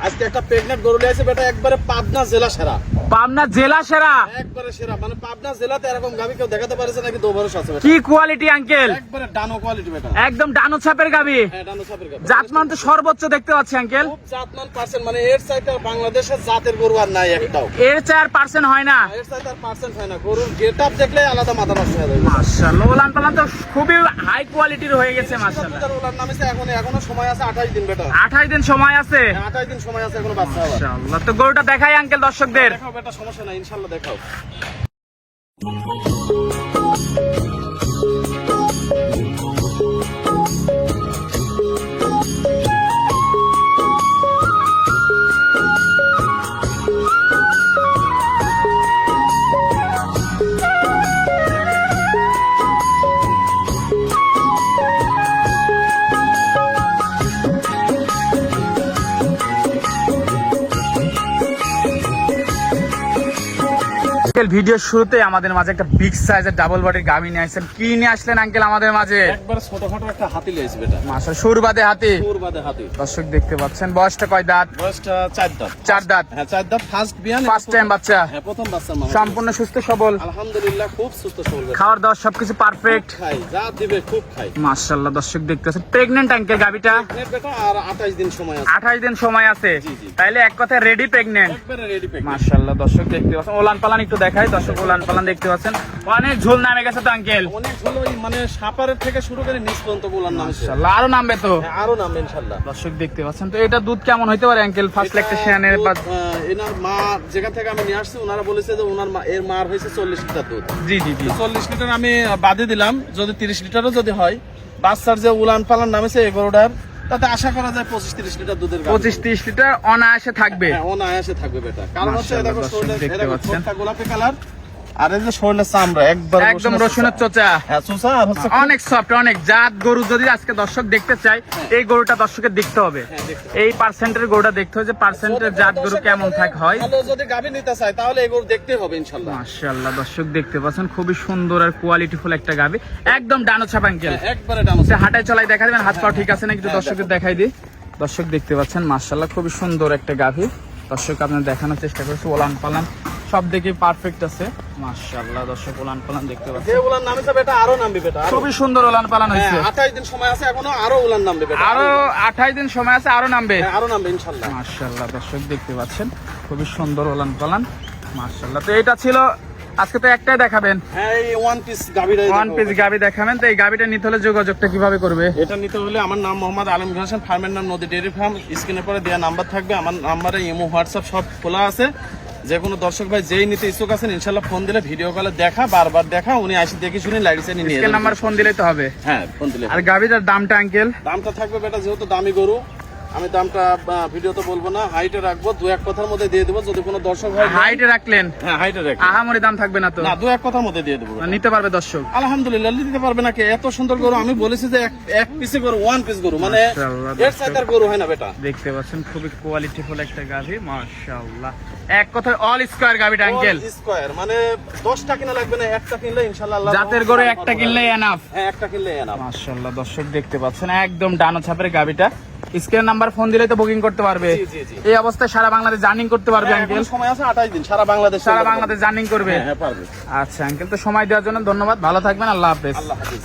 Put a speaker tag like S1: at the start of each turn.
S1: আজকে একটা প্রেগনেন্ট গরু নিয়ে আসে বেটা, একবারে পাবনা জেলা সেরা।
S2: পাবনা জেলা সেরা,
S1: একবারে সেরা, মানে পাবনা জেলাতে এরকম গাভী কেউ দেখাতে পারেছে নাকি? দোবরস আছে বেটা।
S2: কি কোয়ালিটি আঙ্কেল?
S1: একবারে ডানো কোয়ালিটি বেটা।
S2: একদম ডানো ছাপের গাবি।
S1: হ্যাঁ, ডানো ছাপের গাভী।
S2: জাতমান তো সর্বোচ্চ দেখতে পাচ্ছি আঙ্কেল।
S1: খুব জাতমান পার্সেন্ট, মানে এর চাইতে আর বাংলাদেশের জাতের গরু আর নাই একটাও।
S2: এর 4% হয় না।
S1: এর চাইতে আর পার্সেন্ট হয় না। গরুর গেটআপ দেখলে আলাদা মাথা নষ্ট হয়ে যাবে।
S2: মাশাআল্লাহ, ওলান পালান তো খুবই হাই কোয়ালিটির হয়ে গেছে মাশাআল্লাহ।
S1: ওলার নামে এখনো সময় আছে 28 দিন বেটা।
S2: 28 দিন সময় আছে।
S1: 28 দিন সময় আছে এখনো বাচ্চা হওয়ার।
S2: মাশাআল্লাহ, তো গরুটা দেখাই আঙ্কেল দর্শকদের।
S1: দেখাও বেটা, সমস্যা নাই, ইনশাআল্লাহ দেখাও।
S2: ভিডিও শুরুতে আমাদের মাঝে একটা বিগ সাইজের ডাবল বডির গাভী নিয়ে আসছেন। কি নিয়ে আসলেন আঙ্কেল আমাদের মাঝে?
S1: একবার ছোটখাটো একটা হাতি লেগেছে বেটা।
S2: মাশাআল্লাহ, সুরবাদে হাতি।
S1: সুরবাদে হাতি।
S2: দর্শক দেখতে পাচ্ছেন, বয়সটা কয় দাঁত?
S1: বয়সটা 4 দাঁত।
S2: 4 দাঁত।
S1: হ্যাঁ, 4 দাঁত, ফার্স্ট বিয়ান,
S2: ফার্স্ট টাইম বাচ্চা।
S1: হ্যাঁ, প্রথম বাচ্চা মামা।
S2: সম্পূর্ণ সুস্থ সবল,
S1: আলহামদুলিল্লাহ, খুব সুস্থ সবল।
S2: খাওয়ার দাওয়ার সবকিছু পারফেক্ট।
S1: খাই যা দিবে খুব খাই।
S2: মাশাআল্লাহ, দর্শক দেখতে পাচ্ছেন প্রেগন্যান্ট আঙ্কেল গাভীটা।
S1: প্রেগন্যান্ট বেটা, আর 28 দিন সময় আছে।
S2: 28 দিন সময় আছে।
S1: জি, জি।
S2: তাইলে এক কথায় রেডি প্রেগন্যান্ট।
S1: একবারে রেডি প্রেগন্যান্ট।
S2: মাশাআল্লাহ, দর্শক দেখতে পাচ্ছেন। ওলান পালান একটু দেখাই দর্শক। ওলান পালান দেখতে পাচ্ছেন, অনেক ঝোল নামে গেছে তো আঙ্কেল।
S1: অনেক হলো, মানে সাপারের থেকে শুরু করে নিচ পর্যন্ত গোলার নাম আছে।
S2: মাশাআল্লাহ, আরো নামবে তো।
S1: হ্যাঁ, আরো নামবে ইনশাআল্লাহ।
S2: দর্শক দেখতে পাচ্ছেন, তো এটা দুধ কেমন হইতে পারে আঙ্কেল? ফার্স্ট ল্যাকটেশনের বা
S1: এনার মা যেখান থেকে আমি নিয়ে আসছি, ওনারা বলেছে যে ওনার এর মার হয়েছে 40 লিটার দুধ।
S2: জি জি জি।
S1: 40 লিটার আমি বাদে দিলাম, যদি 30 লিটারও যদি হয়, বাচ্চার যে উলান পালান নামেছে এগারোটার, তাতে আশা করা যায় 25-30 লিটার দুধের গাভী।
S2: 25-30 লিটার অনায়াসে থাকবে।
S1: হ্যাঁ, অনায়াসে থাকবে বেটা। কারণ হচ্ছে
S2: মাশাআল্লাহ,
S1: দেখো
S2: দর্শক
S1: শরীরের
S2: দেখতে পাচ্ছেন।
S1: ছোটটা গোলাপি কালার, আর এই যে শরীরের চামড়া
S2: একদম রসুনের চোচা।
S1: হ্যাঁ, চোষা, আর হচ্ছে
S2: অনেক সফট, অনেক জাত গরু। যদি আজকে দর্শক দেখতে চাই, এই গরুটা দর্শকের দেখতে হবে।
S1: হ্যাঁ, দেখতে
S2: এই পার্সেন্টের গরুটা দেখতে হবে যে পার্সেন্টের জাত গরু কেমন থাকে হয়।
S1: ভালো যদি গাভী নিতে চায় তাহলে এগুলো দেখতে হবে ইনশাআল্লাহ।
S2: মাশাআল্লাহ, দর্শক দেখতে পাচ্ছেন খুবই সুন্দর আর কোয়ালিটিফুল একটা গাভী, একদম ডানো ছাপ আঙ্কেল।
S1: হ্যাঁ, একবারে ডানো।
S2: হাঁটায় চলাই দেখা দিবেন, হাত পা ঠিক আছে নাকি একটু দর্শকদের দেখাই দিই। দর্শক দেখতে পাচ্ছেন মাশাআল্লাহ, খুবই সুন্দর একটা গাভী। দর্শক আপনার দেখানোর চেষ্টা করছি, ওলান পালান সব দিকে পারফেক্ট আছে। মাশাআল্লাহ, দর্শক ওলান পালান দেখতে পাচ্ছেন,
S1: যে উলান নামেছে বেটা আরো নামবে বেটা।
S2: খুবই সুন্দর ওলান পালান হয়েছে।
S1: 28 দিন সময় আছে এখনো, আরো উলান নামবে বেটা।
S2: আরো 28 দিন সময় আছে, আরো নামবে।
S1: হ্যাঁ, আরো নামবে ইনশাআল্লাহ।
S2: মাশাআল্লাহ, দর্শক দেখতে পাচ্ছেন খুবই সুন্দর ওলান পালান। মাশাআল্লাহ, তো এটা ছিল আজকে, তো একটাই দেখাবেন।
S1: হ্যাঁ, এই ওয়ান পিস গাভীটাই
S2: ওয়ান পিস গাভী দেখাবেন। তো এই গাভীটা নিতে হলে যোগাযোগটা কিভাবে করবে?
S1: এটা নিতে হলে আমার নাম মোহাম্মদ আলমগীর হোসেন, ফার্মের নাম নদী ডেয়ারি ফার্ম। স্ক্রিনের পরে দেওয়া নাম্বার থাকবে, আমার নাম্বারে ইমো হোয়াটসঅ্যাপ সব খোলা আছে। যে কোনো দর্শক ভাই যেই নিতে ইচ্ছুক আছেন ইনশাআল্লাহ ফোন দিলে ভিডিও কলে দেখা, বারবার দেখা, উনি আসি দেখে শুনে লাইসেন্স নিয়ে
S2: স্ক্রিন নাম্বার ফোন দিলেই তো হবে।
S1: হ্যাঁ, ফোন দিলে।
S2: আর গাভীটার দামটা আঙ্কেল?
S1: দামটা থাকবে বেটা, যেহেতু দামি গরু, আমি দামটা ভিডিওতে বলবো না, হাইটে রাখবো, দু এক কথার মধ্যে দিয়ে দেবো। যদি কোনো দর্শক হয়
S2: হাইটে রাখলেন,
S1: হ্যাঁ হাইটে রাখবো,
S2: আহামরি দাম থাকবে না তো?
S1: না, দু এক কথার মধ্যে দিয়ে দেবো।
S2: নিতে পারবে দর্শক?
S1: আলহামদুলিল্লাহ নিতে পারবে না কে? এত সুন্দর গরু, আমি বলেছি যে এক পিসে গরু, ওয়ান পিস গরু, মানে
S2: মাশাআল্লাহ,
S1: এর সাইড আর গরু হয় না বেটা।
S2: দেখতে পাচ্ছেন খুবই কোয়ালিটিফুল একটা গাভী। মাশাআল্লাহ, এক কথায় অল স্কয়ার গাভীটা আঙ্কেল।
S1: স্কয়ার মানে 10টা কিনা লাগবে না, একটা কিনলে ইনশাআল্লাহ আল্লাহ
S2: জাতের গরু একটা কিনলেই এনাফ।
S1: হ্যাঁ, একটা কিনলে এনাফ।
S2: মাশাআল্লাহ, দর্শক দেখতে পাচ্ছেন একদম ডানো ছাপের গাভীটা। স্ক্রিন নাম্বার ফোন দিলেই তো বুকিং করতে পারবে।
S1: জি, জি, জি।
S2: এই অবস্থায় সারা বাংলাদেশ জার্নিং করতে পারবে আঙ্কেল?
S1: এখন সময় আছে 28 দিন, সারা বাংলাদেশ
S2: সারা বাংলাদেশ জার্নিং করবে।
S1: হ্যাঁ, পারবে।
S2: আচ্ছা আঙ্কেল, তো সময় দেওয়ার জন্য ধন্যবাদ, ভালো থাকবেন, আল্লাহ হাফেজ।
S1: আল্লাহ হাফেজ।